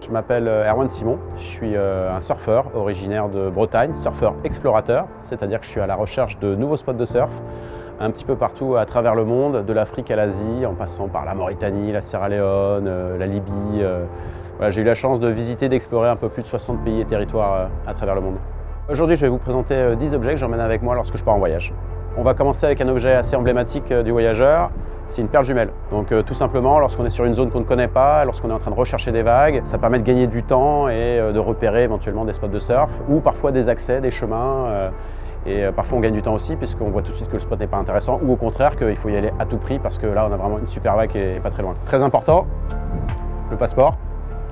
Je m'appelle Erwan Simon, je suis un surfeur originaire de Bretagne, surfeur explorateur, c'est-à-dire que je suis à la recherche de nouveaux spots de surf un petit peu partout à travers le monde, de l'Afrique à l'Asie, en passant par la Mauritanie, la Sierra Leone, la Libye. Voilà, j'ai eu la chance de visiter, d'explorer un peu plus de 60 pays et territoires à travers le monde. Aujourd'hui, je vais vous présenter 10 objets que j'emmène avec moi lorsque je pars en voyage. On va commencer avec un objet assez emblématique du voyageur, c'est une perle jumelle. Donc tout simplement, lorsqu'on est sur une zone qu'on ne connaît pas, lorsqu'on est en train de rechercher des vagues, ça permet de gagner du temps et de repérer éventuellement des spots de surf ou parfois des accès, des chemins. Et parfois on gagne du temps aussi puisqu'on voit tout de suite que le spot n'est pas intéressant ou au contraire qu'il faut y aller à tout prix parce que là on a vraiment une super vague qui est pas très loin. Très important, le passeport,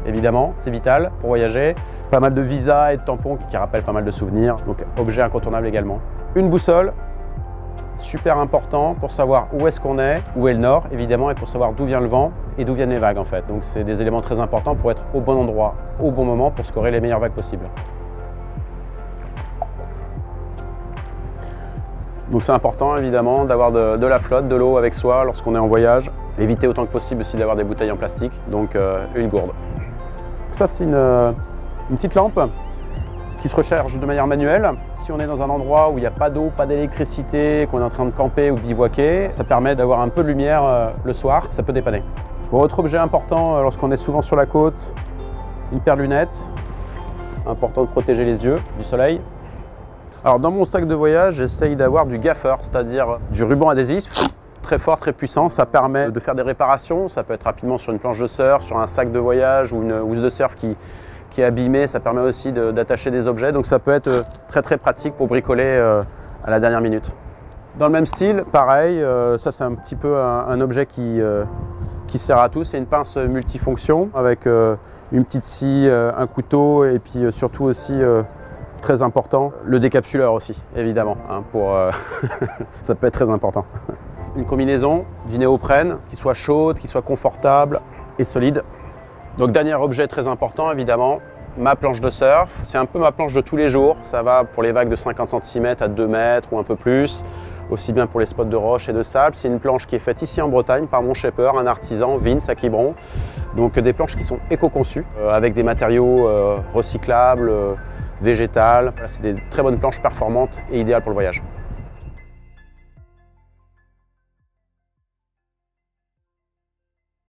évidemment, c'est vital pour voyager. Pas mal de visas et de tampons qui rappellent pas mal de souvenirs, donc objet incontournable également. Une boussole, super important pour savoir où est-ce qu'on est, où est le nord évidemment, et pour savoir d'où vient le vent et d'où viennent les vagues en fait. Donc c'est des éléments très importants pour être au bon endroit, au bon moment pour scorer les meilleures vagues possibles. Donc c'est important évidemment d'avoir de la flotte, de l'eau avec soi lorsqu'on est en voyage. Éviter autant que possible aussi d'avoir des bouteilles en plastique, donc une gourde. Ça c'est une petite lampe qui se recharge de manière manuelle. Si on est dans un endroit où il n'y a pas d'eau, pas d'électricité, qu'on est en train de camper ou de bivouaquer, ça permet d'avoir un peu de lumière le soir, ça peut dépanner. Bon, autre objet important lorsqu'on est souvent sur la côte, une paire de lunettes. Important de protéger les yeux du soleil. Alors dans mon sac de voyage, j'essaye d'avoir du gaffer, c'est-à-dire du ruban adhésif très fort, très puissant. Ça permet de faire des réparations, ça peut être rapidement sur une planche de surf, sur un sac de voyage ou une housse de surf qui est abîmée. Ça permet aussi d'attacher des objets, donc ça peut être très pratique pour bricoler à la dernière minute. Dans le même style, pareil, ça c'est un petit peu un objet qui sert à tout. C'est une pince multifonction avec une petite scie, un couteau et puis surtout aussi très important, le décapsuleur aussi, évidemment, hein, ça peut être très important. Une combinaison, du néoprène, qui soit chaude, qui soit confortable et solide. Donc dernier objet très important, évidemment, ma planche de surf. C'est un peu ma planche de tous les jours, ça va pour les vagues de 50 cm à 2 mètres ou un peu plus, aussi bien pour les spots de roche et de sable. C'est une planche qui est faite ici en Bretagne par mon shaper, un artisan, Vince à Quiberon. Donc des planches qui sont éco-conçues, avec des matériaux recyclables, végétales. Voilà, c'est des très bonnes planches performantes et idéales pour le voyage.